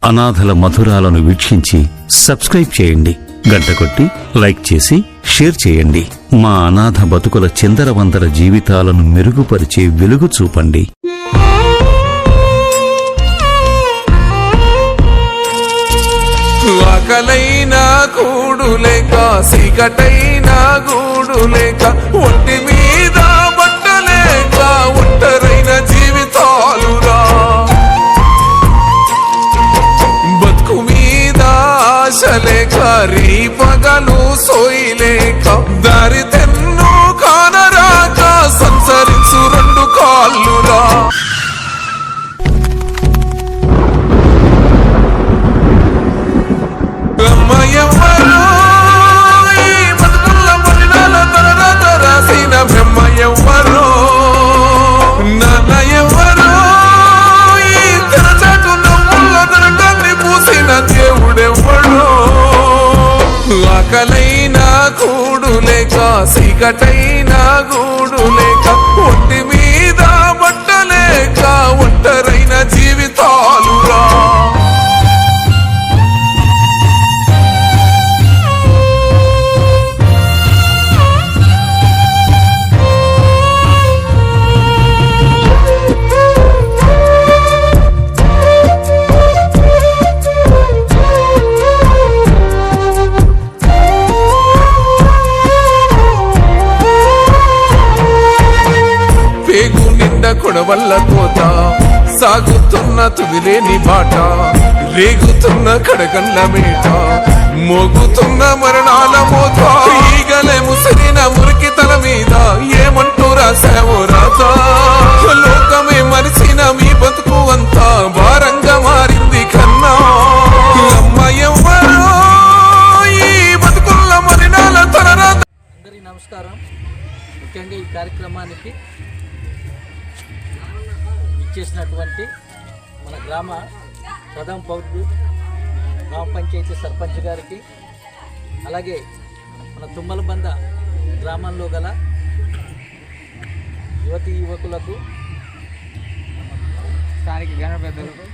అనాథల మధురాలను వీక్షించి సబ్స్క్రైబ్ చేయండి. గంట కొట్టి లైక్ చేసి షేర్ చేయండి. మా అనాథ బతుకుల చిందరవందర జీవితాలను మెరుగుపరిచే వెలుగు చూపండి. ఆకలైనా కూడులేక, సీకటైనా గూడులేక, ఒంటి మీద బట్టలేక, ఒంటరైన జీవితాలురా. బతుకు మీద ఆశలేక, రీ పగలు సోయిలేక, దారి తెన్ను కానరాక, సంచరించు రెండు కాళ్ళురా. బ్రహ్మయ్యవరో ఈ బతుకుల మలినాల తరరాత రాసిన బ్రహ్మయ్యవరో, నాన్నయ్యవరో ఈ తెరచాటు నవ్వుల నరకాన్ని పూసిన దేవుడెవ్వడో. ఆకలైనా కూడులేక, సీకటైనా గూడులేక, ఒంటి మీద బట్టలేక, ఒంటరైన జీవితాలురా. కొడవల్ల కోత సాగుతున్న తుదిలేని బాట, రేగుతున్న కడగల్ల మేట, మోగుతున్న మరణాల మోత, ఈగలే ముసిరిన మురికి తల మీద ఏమంటూ రాసావో రాత. లోకమే మరిచిన మీ బతుకు అంతా భారంగా మారింది కన్నా. అమ్మాయెవ్వరో ఈ బతుకుల్ల మరణాల తరరాత. అందరికీ నమస్కారం. ముఖ్యంగా ఈ కార్యక్రమానికి చేసినటువంటి మన గ్రామ ప్రథమ పౌరుడు, గ్రామ పంచాయతీ సర్పంచ్ గారికి, అలాగే మన తుమ్మలబంద గ్రామంలో గల యువతి యువకులకు, స్థానిక జన పెద్దలకు,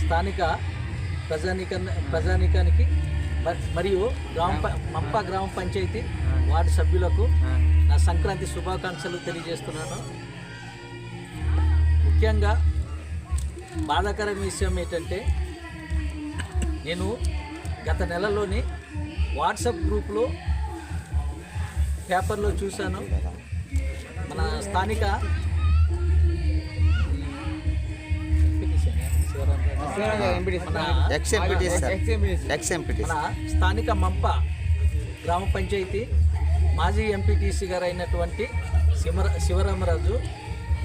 స్థానిక ప్రజానీకానికి మరియు మంప గ్రామ పంచాయతీ వార్డు సభ్యులకు నా సంక్రాంతి శుభాకాంక్షలు తెలియజేస్తున్నాను. ముఖ్యంగా బాధాకరమైన విషయం ఏంటంటే, నేను గత నెలలోని వాట్సాప్ గ్రూప్లో పేపర్లో చూశాను. మన స్థానిక మన స్థానిక మంప గ్రామ పంచాయతీ మాజీ ఎంపీటీసీ గారు అయినటువంటి శివరామరాజు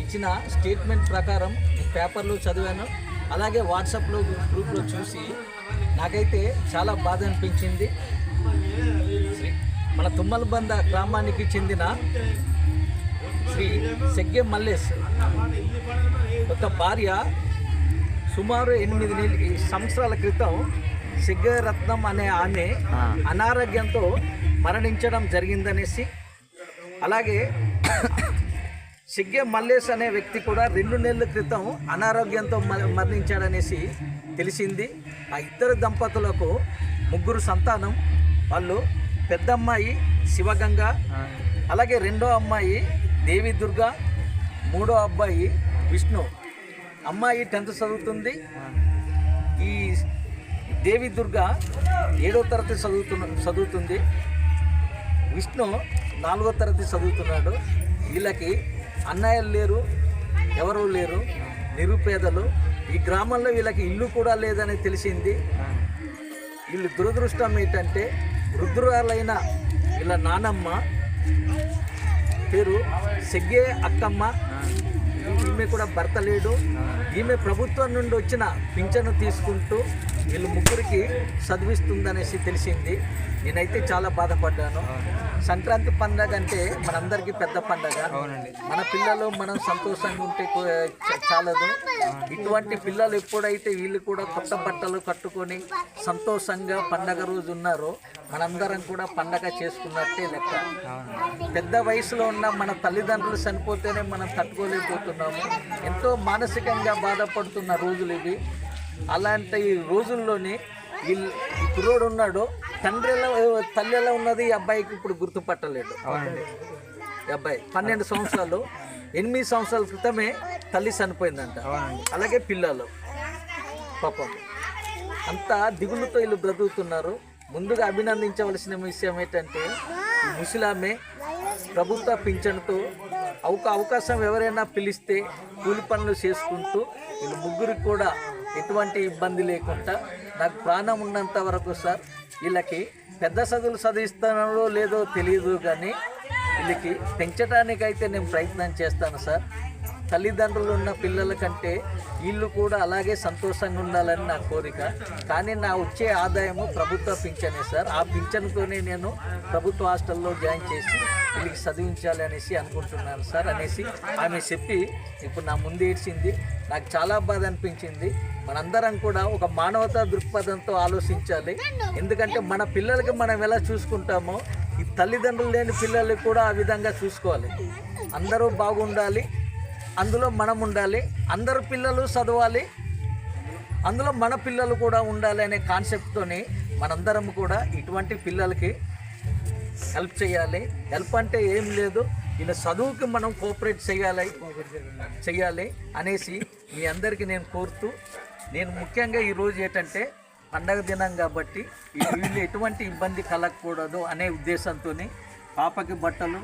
ఇచ్చిన స్టేట్మెంట్ ప్రకారం పేపర్లో చదివాను. అలాగే వాట్సాప్లో గ్రూప్లో చూసి నాకైతే చాలా బాధ అనిపించింది. మన తుమ్మలబంద గ్రామానికి చెందిన శ్రీ సెగ్గె మల్లేష్ ఒక భార్య సుమారు 8 సంవత్సరాల క్రితం సెగ్గె రత్నం అనే ఆమె అనారోగ్యంతో మరణించడం జరిగిందనేసి, అలాగే సెగ్గె మల్లేష్ అనే వ్యక్తి కూడా 2 నెలల క్రితం అనారోగ్యంతో మరణించాడనేసి తెలిసింది. ఆ ఇద్దరు దంపతులకు 3 సంతానం. వాళ్ళు పెద్ద అమ్మాయి శివగంగ, అలాగే రెండో అమ్మాయి దేవి దుర్గ, మూడో అబ్బాయి విష్ణు. అమ్మాయి 10th చదువుతుంది. ఈ దేవి దుర్గ 7వ తరగతి చదువుతుంది. విష్ణు 4వ తరగతి చదువుతున్నాడు. వీళ్ళకి అన్నయ్యలు లేరు, ఎవరూ లేరు, నిరుపేదలు. ఈ గ్రామంలో వీళ్ళకి ఇల్లు కూడా లేదని తెలిసింది. వీళ్ళు దురదృష్టం ఏంటంటే, వృద్ధురాలైన వీళ్ళ నానమ్మ పేరు సెగ్గె అక్కమ్మ. ఈమె కూడా భర్త లేడు. ఈమె ప్రభుత్వం నుండి వచ్చిన పింఛను తీసుకుంటూ వీళ్ళు 3కి చదివిస్తుందనేసి తెలిసింది. నేనైతే చాలా బాధపడ్డాను. సంక్రాంతి పండగ అంటే మనందరికీ పెద్ద పండగ. మన పిల్లలు మనం సంతోషంగా ఉంటే చాలదు. ఇటువంటి పిల్లలు ఎప్పుడైతే వీళ్ళు కూడా కొత్త బట్టలు కట్టుకొని సంతోషంగా పండగ రోజు ఉన్నారో మనందరం కూడా పండగ చేసుకున్నట్టే లెక్క. పెద్ద వయసులో ఉన్న మన తల్లిదండ్రులు చనిపోతేనే మనం తట్టుకోలేకపోతున్నాము. ఎంతో మానసికంగా బాధపడుతున్న రోజులు ఇవి. అలాంటి రోజుల్లోని ఈ కుర్రోడు ఉన్నాడు, తల్లి ఎలా ఉన్నది ఈ అబ్బాయికి ఇప్పుడు గుర్తుపట్టలేడు. ఈ అబ్బాయి 12 సంవత్సరాలు, 8 సంవత్సరాల క్రితమే తల్లి చనిపోయిందంట. అలాగే పిల్లలు పాపం అంతా దిగులుతో వీళ్ళు బ్రతుకుతున్నారు. ముందుగా అభినందించవలసిన విషయం ఏంటంటే ఈ ముసలామె ప్రభుత్వ పింఛన్తో అవకాశం ఎవరైనా పిలిస్తే కూలి పనులు చేసుకుంటూ వీళ్ళు ముగ్గురికి కూడా ఎటువంటి ఇబ్బంది లేకుండా నాకు ప్రాణం ఉన్నంత వరకు సార్ వీళ్ళకి పెద్ద చదువులు చదివిస్తానో లేదో తెలియదు, కానీ వీళ్ళకి పెంచడానికైతే నేను ప్రయత్నం చేస్తాను సార్. తల్లిదండ్రులు ఉన్న పిల్లల కంటే వీళ్ళు కూడా అలాగే సంతోషంగా ఉండాలని నా కోరిక. కానీ నా వచ్చే ఆదాయము ప్రభుత్వ పింఛనే సార్. ఆ పింఛన్తోనే నేను ప్రభుత్వ హాస్టల్లో జాయిన్ చేసి వీళ్ళకి చదివించాలి అనేసి అనుకుంటున్నాను సార్ అనేసి ఆమె చెప్పి ఇప్పుడు నా ముందు ఏడ్చింది. నాకు చాలా బాధ అనిపించింది. మనందరం కూడా ఒక మానవతా దృక్పథంతో ఆలోచించాలి. ఎందుకంటే మన పిల్లలకి మనం ఎలా చూసుకుంటామో ఈ తల్లిదండ్రులు లేని పిల్లలకి కూడా ఆ విధంగా చూసుకోవాలి. అందరూ బాగుండాలి, అందులో మనం ఉండాలి, అందరు పిల్లలు చదవాలి, అందులో మన పిల్లలు కూడా ఉండాలి అనే కాన్సెప్ట్తోని మనందరం కూడా ఇటువంటి పిల్లలకి హెల్ప్ చేయాలి. హెల్ప్ అంటే ఏం లేదు, ఇలా చదువుకి మనం కోఆపరేట్ చేయాలి అనేసి మీ అందరికీ నేను కోరుతూ, నేను ముఖ్యంగా ఈరోజు ఏంటంటే పండగ దినం కాబట్టి వీళ్ళు ఎటువంటి ఇబ్బంది కలగకూడదు అనే ఉద్దేశంతో పాపకి బట్టలు,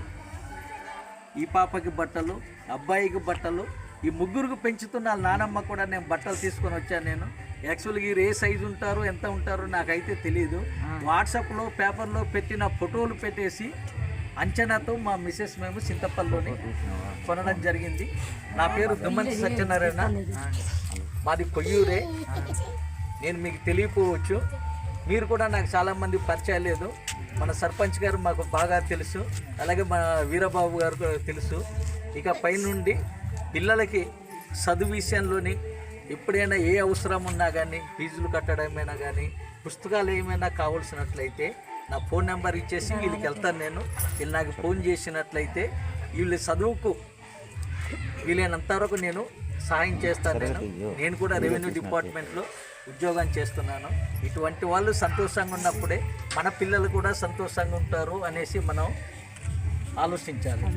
ఈ పాపకి బట్టలు, అబ్బాయికి బట్టలు, ఈ ముగ్గురికి పెంచుతున్న నానమ్మ కూడా నేను బట్టలు తీసుకొని వచ్చాను. నేను యాక్చువల్గా ఏ సైజు ఉంటారో ఎంత ఉంటారో నాకైతే తెలియదు. వాట్సాప్లో పేపర్లో పెట్టిన ఫోటోలు పెట్టేసి అంచనాతో మా మిసెస్ మేము చింతపల్లిలోని కొనడం జరిగింది. నా పేరు దుమ్మంతి సత్యనారాయణ, మాది కొయ్యూరే. నేను మీకు తెలియకపోవచ్చు, మీరు కూడా నాకు చాలామంది పరిచయం లేదు. మన సర్పంచ్ గారు మాకు బాగా తెలుసు, అలాగే మన వీరబాబు గారు తెలుసు. ఇక పైనుండి పిల్లలకి చదువు విషయంలోని ఎప్పుడైనా ఏ అవసరం ఉన్నా కానీ, ఫీజులు కట్టడమైనా కానీ, పుస్తకాలు ఏమైనా కావాల్సినట్లయితే నా ఫోన్ నెంబర్ ఇచ్చేసి వీళ్ళకి వెళ్తాను నేను. వీళ్ళు నాకు ఫోన్ చేసినట్లయితే వీళ్ళ చదువుకు వీలైనంత వరకు నేను సహాయం చేస్తాను. నేను కూడా రెవెన్యూ డిపార్ట్మెంట్లో ఉద్యోగం చేస్తున్నాను. ఇటువంటి వాళ్ళు సంతోషంగా ఉన్నప్పుడే మన పిల్లలు కూడా సంతోషంగా ఉంటారు అనేసి మనం ఆలోచించాలి.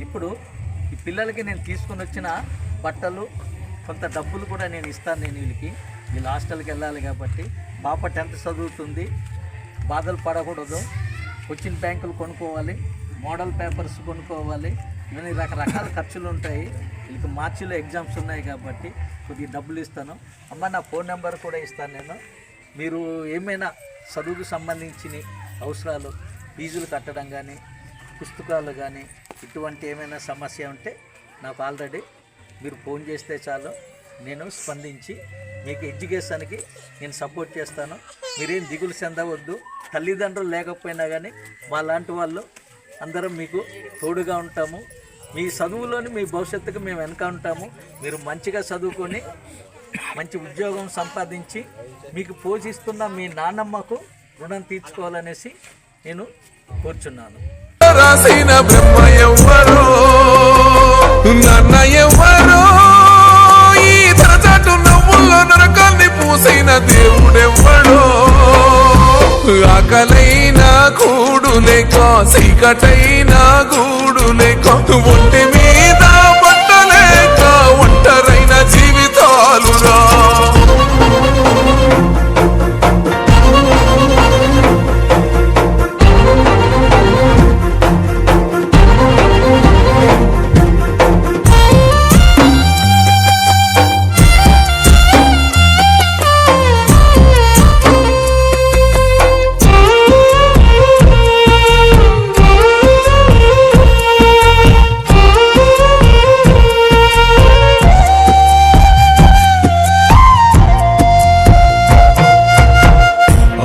ఇప్పుడు ఈ పిల్లలకి నేను తీసుకుని వచ్చిన బట్టలు, కొంత డబ్బులు కూడా నేను ఇస్తాను. నేను వీళ్ళు హాస్టల్కి వెళ్ళాలి కాబట్టి. పాప 10th చదువుతుంది, బాధలు పడకూడదు. వచ్చిన బ్యాంకులు కొనుక్కోవాలి, మోడల్ పేపర్స్ కొనుక్కోవాలి, ఇవన్నీ రకరకాల ఖర్చులు ఉంటాయి. వీళ్ళకి మార్చిలో ఎగ్జామ్స్ ఉన్నాయి కాబట్టి కొద్దిగా డబ్బులు ఇస్తాను. అమ్మ నా ఫోన్ నెంబర్ కూడా ఇస్తాను నేను. మీరు ఏమైనా చదువుకు సంబంధించిన అవసరాలు, ఫీజులు కట్టడం కానీ, పుస్తకాలు కానీ, ఇటువంటి ఏమైనా సమస్య ఉంటే నాకు ఆల్రెడీ మీరు ఫోన్ చేస్తే చాలు, నేను స్పందించి మీకు ఎడ్యుకేషన్కి నేను సపోర్ట్ చేస్తాను. మీరేం దిగులు చెందవద్దు. తల్లిదండ్రులు లేకపోయినా కానీ వాళ్ళంటి వాళ్ళు అందరం మీకు తోడుగా ఉంటాము. మీ చదువులోని మీ భవిష్యత్తుకు మేము వెనక ఉంటాము. మీరు మంచిగా చదువుకొని మంచి ఉద్యోగం సంపాదించి మీకు పోషిస్తున్న మీ నాన్నమ్మకు రుణం తీర్చుకోవాలనేసి నేను కోరుచున్నాను. రాసిన బ్రహ్మ ఎవ్వరో, నాన్న ఎవ్వరో, ఈ తరచాటు నవ్వుల్లో నరకాన్ని పూసిన దేవుడెవ్వడో. ఆకలైన కూడు లేక, చీకటైన గూడు లేక, ఒంటి మీద బట్టలేక ఒంటరైన జీవితాలురా.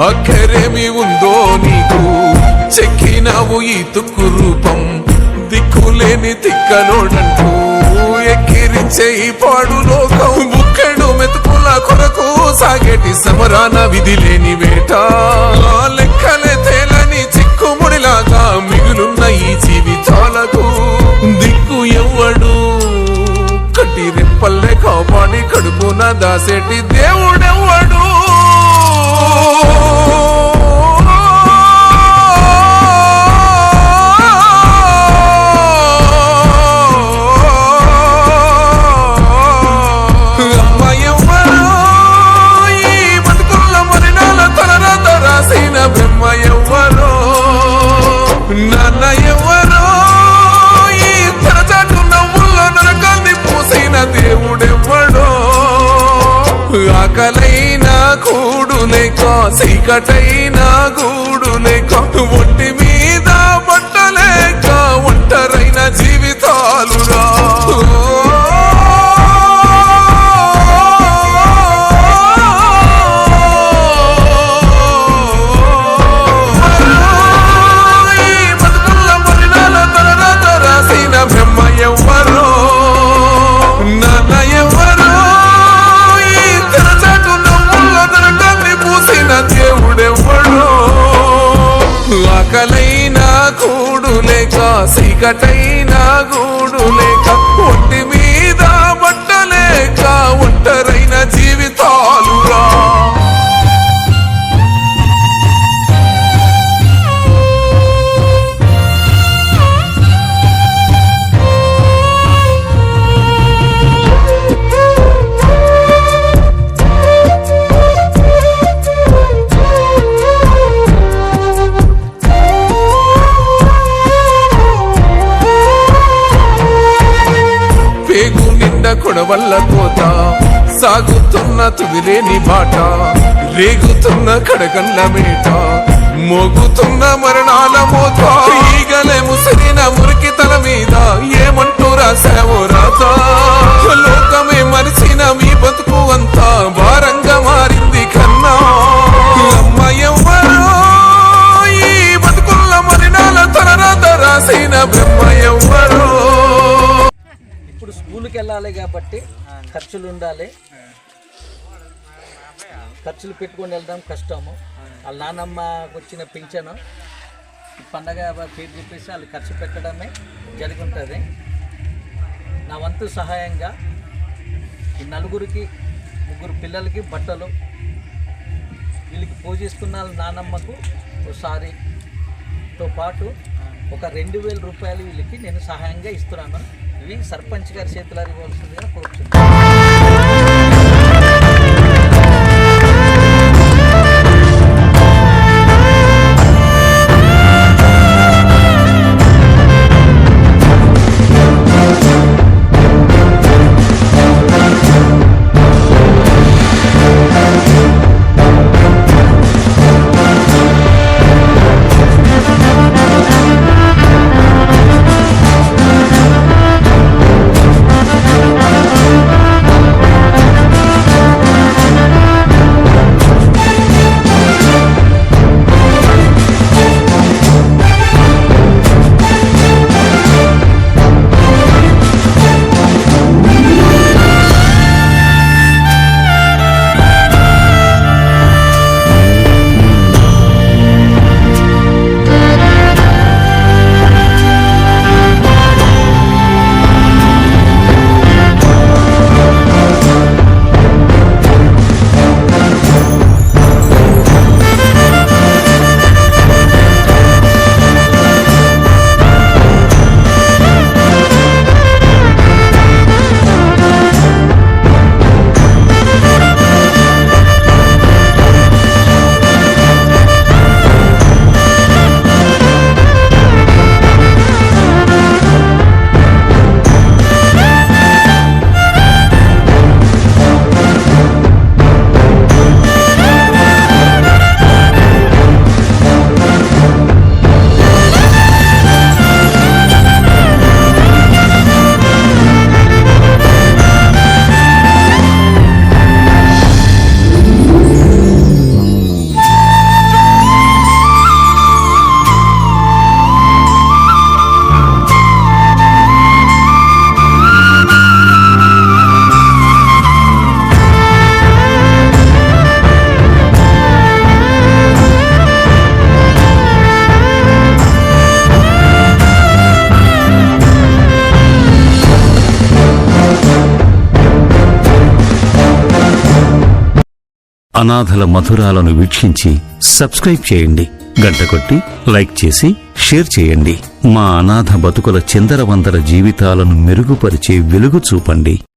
అక్కరేమి ఉందో నీకు, చెక్కినావు ఈ తుక్కు రూపం. దిక్కులేని తిక్కలోడంటూ ఎక్కిరించే ఈ పాడు లోకం. బుక్కెడు మెతుకుల కొరకు సాగేటి సమరాన విధి లేని వేట. లెక్కలే తేలని చిక్కుముడిలాగా మిగులున్న ఈ జీవితాలకు దిక్కు ఎవ్వడు. కట్టి రెప్పల్లే కాపాడి కడుపున దాసెటి దేవుడెవ్వడు అమ్మ ఎవ్వరు ఈ బతుకుల మరణాల తలరాత రాసిన బ్రహ్మ ఎవ్వరు నాన్న ఎవ్వరు ఈ తెరచాటు నవ్వుల్లో నరకాన్ని పూసిన దేవుడెవ్వడో ఆకలైనా కూడు లేక చీకటైనా గూడు లేక ఒంటి మీద బట్టలేక ఒంటరైన జీవితాలురా బ్రహ్మ ఎవ్వరు నాన్న ఎవ్వరు ఈ తెరచాటు నవ్వుల్లో నరకాన్ని పూసిన దేవుడెవ్వడు ఆకలైనా కూడు లేక చీకటైనా గూడు లేక ఒంటి మీద బట్టలేక ఒంటరైన జీవితాలురా పేగు నిండా కొడవల్ల కోత సాగుతున్న తుదిలేని బాట రేగుతున్న కడగండ్ల మేట మోగుతున్న మరణాల మోత ఈగలే ముసిరిన మురికి తల మీద ఏమంటూ రాసావో రాత లోకమే మరిచిన మీ బతుకు అంతా భారంగా మారింది కన్నా అమ్మ ఎవ్వరు ఈ బతుకుల మరణాల తలరాత రాసిన బ్రహ్మ ఎవ్వరు ఇప్పుడు స్కూల్కి వెళ్ళాలి కాబట్టి ఖర్చులు ఉండాలి, ఖర్చులు పెట్టుకొని వెళ్దాం కష్టము. వాళ్ళ నాన్నమ్మకు వచ్చిన పింఛను పండగ పేరు చెప్పేసి వాళ్ళు ఖర్చు పెట్టడమే జరిగి ఉంటుంది. నా వంతు సహాయంగా ఈ నలుగురికి 3 పిల్లలకి బట్టలు, వీళ్ళకి పూజిస్తున్న వాళ్ళ నాన్నమ్మకు ఒకసారితో పాటు ఒక 2000 రూపాయలు వీళ్ళకి నేను సహాయంగా ఇస్తున్నాను. ఇవి సర్పంచ్ గారి చేతులు ఇవ్వాల్సిందిగా కోరుతున్నాను. అనాథల మధురాలను వీక్షించి సబ్స్క్రైబ్ చేయండి. గంట కొట్టి లైక్ చేసి షేర్ చేయండి. మా అనాథ బతుకుల చిందరవందర జీవితాలను మెరుగుపరిచే వెలుగు చూపండి.